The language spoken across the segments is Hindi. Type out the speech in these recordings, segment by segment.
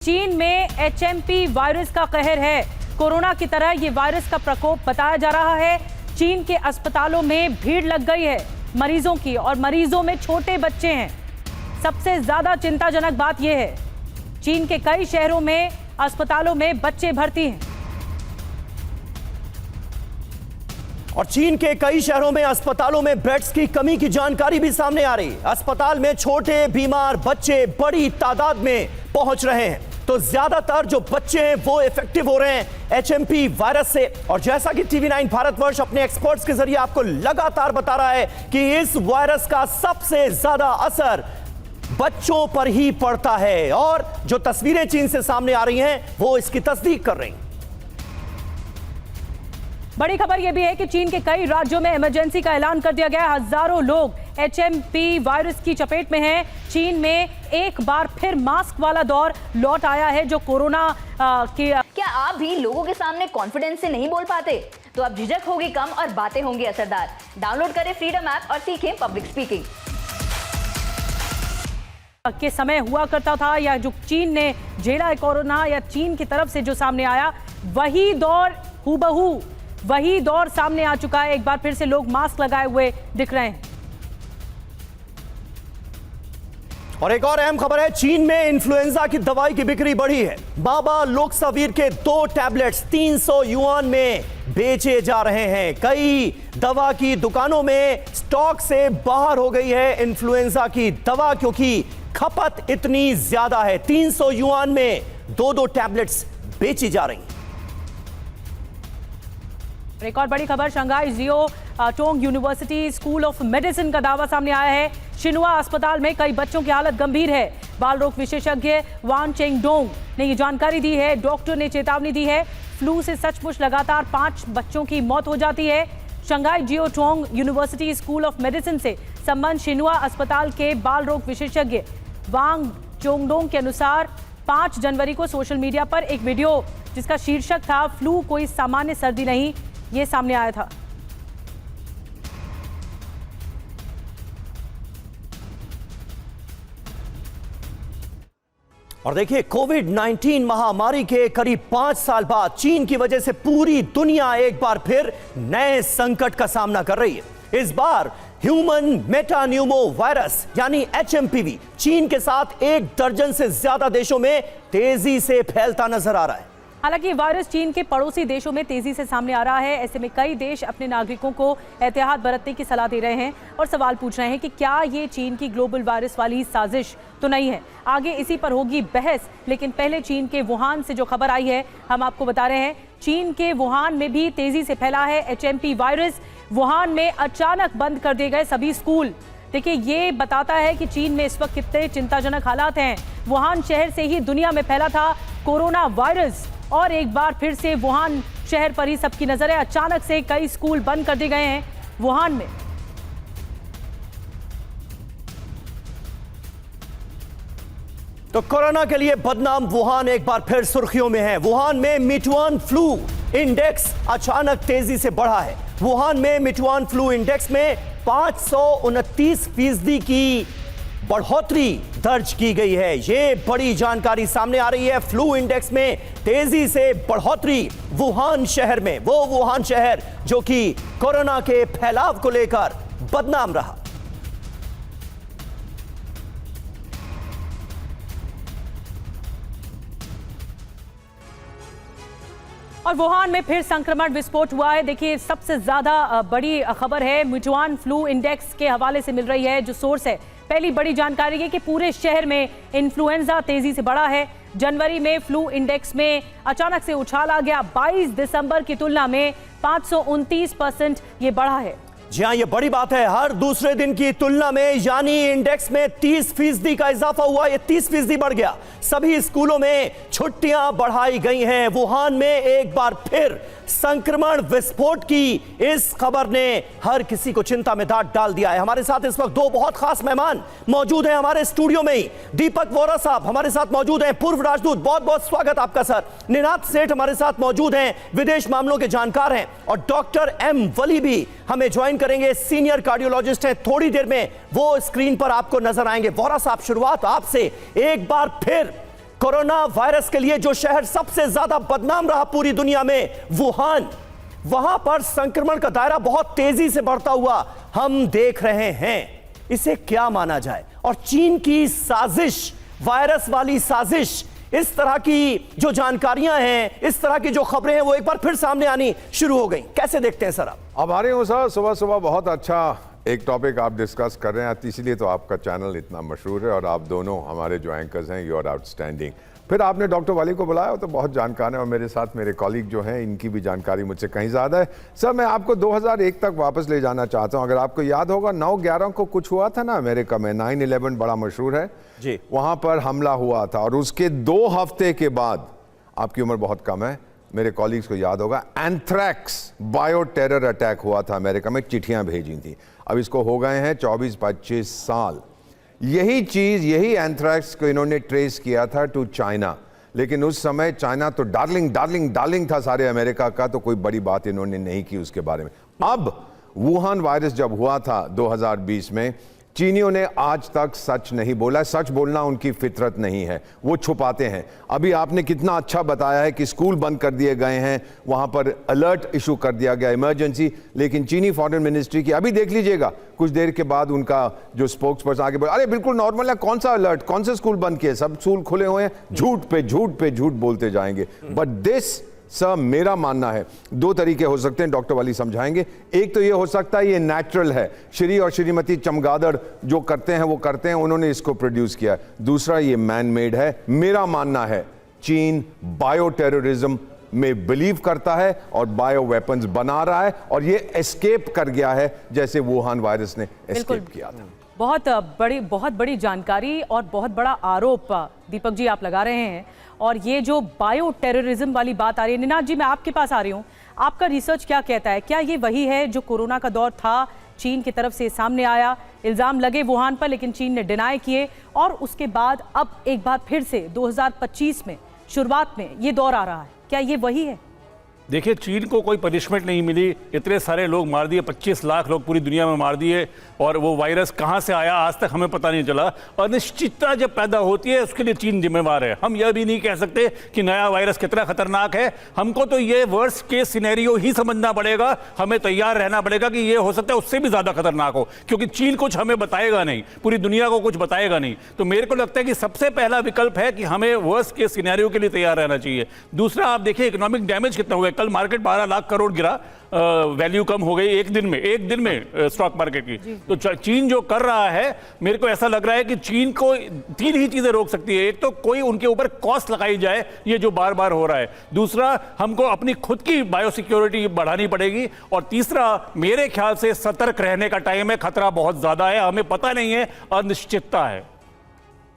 चीन में एचएमपी वायरस का कहर है। कोरोना की तरह ये वायरस का प्रकोप बताया जा रहा है। चीन के अस्पतालों में भीड़ लग गई है मरीजों की, और मरीजों में छोटे बच्चे हैं। सबसे ज्यादा चिंताजनक बात यह है, चीन के कई शहरों में अस्पतालों में बच्चे भर्ती हैं। और चीन के कई शहरों में अस्पतालों में बेड्स की कमी की जानकारी भी सामने आ रही। अस्पताल में छोटे बीमार बच्चे बड़ी तादाद में पहुंच रहे हैं, तो ज्यादातर जो बच्चे हैं वो इफेक्टिव हो रहे हैं एचएमपी वायरस से। और जैसा कि टीवी9 भारतवर्ष अपने एक्सपर्ट्स के जरिए आपको लगातार बता रहा है कि इस वायरस का सबसे ज्यादा असर बच्चों पर ही पड़ता है, और जो तस्वीरें चीन से सामने आ रही हैं वो इसकी तस्दीक कर रही हैं। बड़ी खबर यह भी है कि चीन के कई राज्यों में इमरजेंसी का ऐलान कर दिया गया है। हजारों लोग एचएमपी वायरस की चपेट में हैं। चीन में एक बार फिर मास्क वाला दौर लौट आया है, जो कोरोना के। क्या आप भी लोगों के सामने कॉन्फिडेंस से नहीं बोल पाते? तो अब झिझक होगी कम और बातें होंगी असरदार। डाउनलोड करें फ्रीडम ऐप और सीखें पब्लिक स्पीकिंग। के समय हुआ करता था, या जो चीन ने झेला है कोरोना, या चीन की तरफ से जो सामने आया, वही दौर हूबहू वही दौर सामने आ चुका है। एक बार फिर से लोग मास्क लगाए हुए दिख रहे हैं। और एक और अहम खबर है, चीन में इन्फ्लुएंजा की दवाई की बिक्री बढ़ी है। बाबा लोक्सावीर के 2 टैबलेट्स 300 युआन में बेचे जा रहे हैं। कई दवा की दुकानों में स्टॉक से बाहर हो गई है इन्फ्लुएंजा की दवा, क्योंकि खपत इतनी ज्यादा है। 300 युआन में 2 टैबलेट्स बेची जा रही हैं। एक और बड़ी खबर, Shanghai Jiao Tong university school of medicine का दावा सामने आया है। शिन्हुआ अस्पताल में कई बच्चों की हालत गंभीर है। बाल रोग विशेषज्ञ वान चेंगडोंग ने ये जानकारी दी है। डॉक्टर ने चेतावनी दी है, फ्लू से सचमुच लगातार 5 बच्चों की मौत हो जाती है। Shanghai Jiao Tong university school of medicine से संबंध शिन्हुआ अस्पताल के बाल रोग विशेषज्ञ वांग चोंगडोंग के अनुसार 5 जनवरी को सोशल मीडिया पर एक वीडियो जिसका शीर्षक था फ्लू कोई सामान्य सर्दी नहीं, ये सामने आया था। और देखिए, कोविड-19 महामारी के करीब 5 साल बाद चीन की वजह से पूरी दुनिया एक बार फिर नए संकट का सामना कर रही है। इस बार ह्यूमन मेटान्यूमो वायरस यानी एचएमपीवी चीन के साथ 1 दर्जन से ज्यादा देशों में तेजी से फैलता नजर आ रहा है। हालांकि वायरस चीन के पड़ोसी देशों में तेजी से सामने आ रहा है। ऐसे में कई देश अपने नागरिकों को एहतियात बरतने की सलाह दे रहे हैं और सवाल पूछ रहे हैं कि क्या ये चीन की ग्लोबल वायरस वाली साजिश तो नहीं है। आगे इसी पर होगी बहस, लेकिन पहले चीन के वुहान से जो खबर आई है हम आपको बता रहे हैं। चीन के वुहान में भी तेजी से फैला है एचएमपी वायरस। वुहान में अचानक बंद कर दिए गए सभी स्कूल। देखिए, ये बताता है कि चीन में इस वक्त कितने चिंताजनक हालात हैं। वुहान शहर से ही दुनिया में फैला था कोरोना वायरस, और एक बार फिर से वुहान शहर पर ही सबकी नजर है। अचानक से कई स्कूल बंद कर दिए गए हैं वुहान में। तो कोरोना के लिए बदनाम वुहान एक बार फिर सुर्खियों में है। वुहान में मिटुआन फ्लू इंडेक्स अचानक तेजी से बढ़ा है। वुहान में मिटुआन फ्लू इंडेक्स में 529% की बढ़ोतरी दर्ज की गई है। ये बड़ी जानकारी सामने आ रही है। फ्लू इंडेक्स में तेजी से बढ़ोतरी वुहान शहर में, वो वुहान शहर जो कि कोरोना के फैलाव को लेकर बदनाम रहा। और वुहान में फिर संक्रमण विस्फोट हुआ है। देखिए, सबसे ज्यादा बड़ी खबर है मिटुआन फ्लू इंडेक्स के हवाले से मिल रही है, जो सोर्स है। पहली बड़ी जानकारी है कि पूरे शहर में इन्फ्लुएंजा तेजी से बढ़ा है। जनवरी में फ्लू इंडेक्स में अचानक से उछाल आ गया। 22 दिसंबर की तुलना में 529% ये बढ़ा है। जी हाँ, ये बड़ी बात है। हर दूसरे दिन की तुलना में यानी इंडेक्स में 30% का इजाफा हुआ। ये 30% बढ़ गया। सभी स्कूलों में छुट्टियां बढ़ाई गई हैं। वुहान में एक बार फिर संक्रमण विस्फोट की इस खबर ने हर किसी को चिंता में डाल दिया है। हमारे साथ इस वक्त 2 बहुत खास मेहमान मौजूद हैं हमारे स्टूडियो में ही। दीपक वोरा साहब हमारे साथ मौजूद हैं, पूर्व राजदूत, बहुत बहुत स्वागत आपका सर। निनाद सेठ हमारे साथ मौजूद हैं, विदेश मामलों के जानकार हैं। और डॉक्टर एम वली भी हमें ज्वाइन करेंगे, सीनियर कार्डियोलॉजिस्ट हैं। थोड़ी देर में वो स्क्रीन पर आपको नजर आएंगे। वोरा साहब, शुरुआत आपसे। एक बार फिर कोरोना वायरस के लिए जो शहर सबसे ज्यादा बदनाम रहा पूरी दुनिया में, वुहान, वहां पर संक्रमण का दायरा बहुत तेजी से बढ़ता हुआ हम देख रहे हैं। इसे क्या माना जाए? और चीन की साजिश, वायरस वाली साजिश, इस तरह की जो जानकारियां हैं, इस तरह की जो खबरें हैं, वो एक बार फिर सामने आनी शुरू हो गई। कैसे देखते हैं सर आप? हमारे हूँ सर, सुबह सुबह बहुत अच्छा एक टॉपिक आप डिस्कस कर रहे हैं, इसीलिए तो आपका चैनल इतना मशहूर है और आप दोनों हमारे जो एंकर्स हैं, यू आर आउटस्टैंडिंग। फिर आपने डॉक्टर वाली को बुलाया, तो बहुत जानकार है और मेरे साथ मेरे कॉलीग जो हैं, इनकी भी जानकारी मुझसे कहीं ज़्यादा है। सर, मैं आपको 2001 तक वापस ले जाना चाहता हूं। अगर आपको याद होगा, 9/11 को कुछ हुआ था ना अमेरिका में, 9/11 बड़ा मशहूर है जी, वहाँ पर हमला हुआ था और उसके 2 हफ्ते के बाद, आपकी उम्र बहुत कम है, मेरे कॉलीग्स को याद होगा, एंथ्रैक्स बायो टेरर अटैक हुआ था अमेरिका में, चिट्ठियाँ भेजी थी। अब इसको हो गए हैं 24-25 साल। यही चीज, यही एंथ्रैक्स को इन्होंने ट्रेस किया था टू चाइना, लेकिन उस समय चाइना तो डार्लिंग था सारे अमेरिका का, तो कोई बड़ी बात इन्होंने नहीं की उसके बारे में। अब वुहान वायरस जब हुआ था 2020 में, चीनियों ने आज तक सच नहीं बोला। सच बोलना उनकी फितरत नहीं है, वो छुपाते हैं। अभी आपने कितना अच्छा बताया है कि स्कूल बंद कर दिए गए हैं, वहां पर अलर्ट इशू कर दिया गया, इमरजेंसी, लेकिन चीनी फॉरेन मिनिस्ट्री की अभी देख लीजिएगा, कुछ देर के बाद उनका जो स्पोक्स पर्सन आगे बोला, अरे बिल्कुल नॉर्मल है, कौन सा अलर्ट, कौन से स्कूल बंद किए, सब स्कूल खुले हुए हैं। झूठ पे झूठ बोलते जाएंगे। बट दिस सर, मेरा मानना है 2 तरीके हो सकते हैं, डॉक्टर वाली समझाएंगे। एक तो ये हो सकता है ये नेचुरल है, श्री और श्रीमती चमगादड़ जो करते हैं वो करते हैं, उन्होंने इसको प्रोड्यूस किया है। दूसरा ये मैन मेड है। मेरा मानना है चीन बायो टेररिज्म में बिलीव करता है और बायो वेपन्स बना रहा है, और ये एस्केप कर गया है जैसे वुहान वायरस ने एस्केप किया था। बहुत बड़ी जानकारी और बहुत बड़ा आरोप दीपक जी आप लगा रहे हैं। और ये जो बायो टेररिज्म वाली बात आ रही है, निनाद जी मैं आपके पास आ रही हूँ, आपका रिसर्च क्या कहता है? क्या ये वही है जो कोरोना का दौर था, चीन की तरफ से सामने आया, इल्ज़ाम लगे वुहान पर, लेकिन चीन ने डिनाई किए, और उसके बाद अब एक बार फिर से 2025 में शुरुआत में ये दौर आ रहा है? क्या ये वही है? देखिए, चीन को कोई पनिशमेंट नहीं मिली, इतने सारे लोग मार दिए, 25 लाख लोग पूरी दुनिया में मार दिए, और वो वायरस कहाँ से आया आज तक हमें पता नहीं चला। अनिश्चितता जब पैदा होती है उसके लिए चीन जिम्मेवार है। हम यह भी नहीं कह सकते कि नया वायरस कितना खतरनाक है। हमको तो ये वर्स्ट केस सिनेरियो ही समझना पड़ेगा, हमें तैयार रहना पड़ेगा कि ये हो सकता है उससे भी ज़्यादा खतरनाक हो, क्योंकि चीन कुछ हमें बताएगा नहीं, पूरी दुनिया को कुछ बताएगा नहीं। तो मेरे को लगता है कि सबसे पहला विकल्प है कि हमें वर्स्ट केस सिनेरियो के लिए तैयार रहना चाहिए। दूसरा, आप देखिए इकोनॉमिक डैमेज कितना हुआ है। कल मार्केट 12 लाख करोड़ गिरा, वैल्यू कम हो गई एक दिन में स्टॉक मार्केट की। तो चीन जो कर रहा है, मेरे को ऐसा लग रहा है कि चीन को 3 ही चीजें रोक सकती है। एक तो कोई उनके ऊपर कॉस्ट लगाई जाए, ये जो बार बार हो रहा है। दूसरा, हमको अपनी खुद की बायोसिक्योरिटी बढ़ानी पड़ेगी। और तीसरा, मेरे ख्याल से सतर्क रहने का टाइम है, खतरा बहुत ज्यादा है, हमें पता नहीं है, अनिश्चितता है।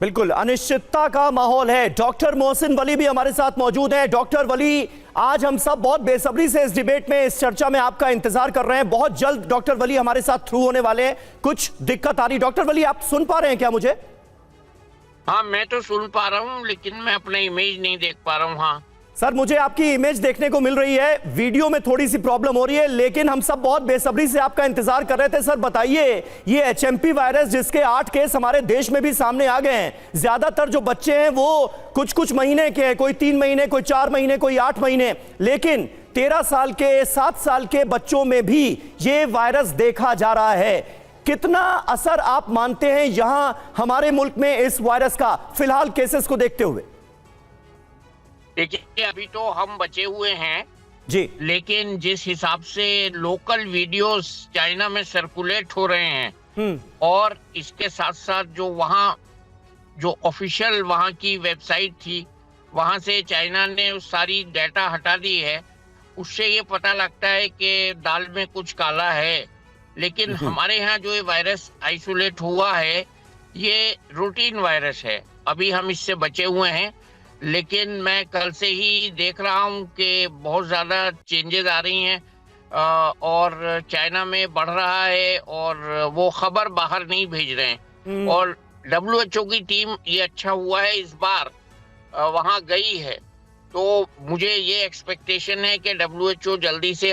बिल्कुल अनिश्चितता का माहौल है। डॉक्टर मोहसिन वली भी हमारे साथ मौजूद हैं। डॉक्टर वली, आज हम सब बहुत बेसब्री से इस डिबेट में, इस चर्चा में आपका इंतजार कर रहे हैं। बहुत जल्द डॉक्टर वली हमारे साथ थ्रू होने वाले हैं। कुछ दिक्कत आ रही, डॉक्टर वली आप सुन पा रहे हैं क्या मुझे? हाँ, मैं तो सुन पा रहा हूँ, लेकिन मैं अपना इमेज नहीं देख पा रहा हूँ। हाँ सर, मुझे आपकी इमेज देखने को मिल रही है, वीडियो में थोड़ी सी प्रॉब्लम हो रही है, लेकिन हम सब बहुत बेसब्री से आपका इंतजार कर रहे थे। सर बताइए, ये एचएमपी वायरस जिसके 8 केस हमारे देश में भी सामने आ गए हैं, ज्यादातर जो बच्चे हैं वो कुछ महीने के हैं, कोई 3 महीने, कोई 4 महीने, कोई 8 महीने, लेकिन 13 साल के, 7 साल के बच्चों में भी ये वायरस देखा जा रहा है। कितना असर आप मानते हैं यहां हमारे मुल्क में इस वायरस का, फिलहाल केसेस को देखते हुए? देखिए, अभी तो हम बचे हुए हैं जी, लेकिन जिस हिसाब से लोकल वीडियोस चाइना में सर्कुलेट हो रहे हैं, और इसके साथ साथ जो वहाँ जो ऑफिशियल वहाँ की वेबसाइट थी, वहाँ से चाइना ने सारी डाटा हटा दी है, उससे ये पता लगता है कि दाल में कुछ काला है। लेकिन हमारे यहाँ जो ये वायरस आइसोलेट हुआ है, ये रूटीन वायरस है, अभी हम इससे बचे हुए हैं। लेकिन मैं कल से ही देख रहा हूँ कि बहुत ज़्यादा चेंजेस आ रही हैं, और चाइना में बढ़ रहा है, और वो खबर बाहर नहीं भेज रहे हैं। और WHO की टीम, ये अच्छा हुआ है इस बार वहाँ गई है, तो मुझे ये एक्सपेक्टेशन है कि WHO जल्दी से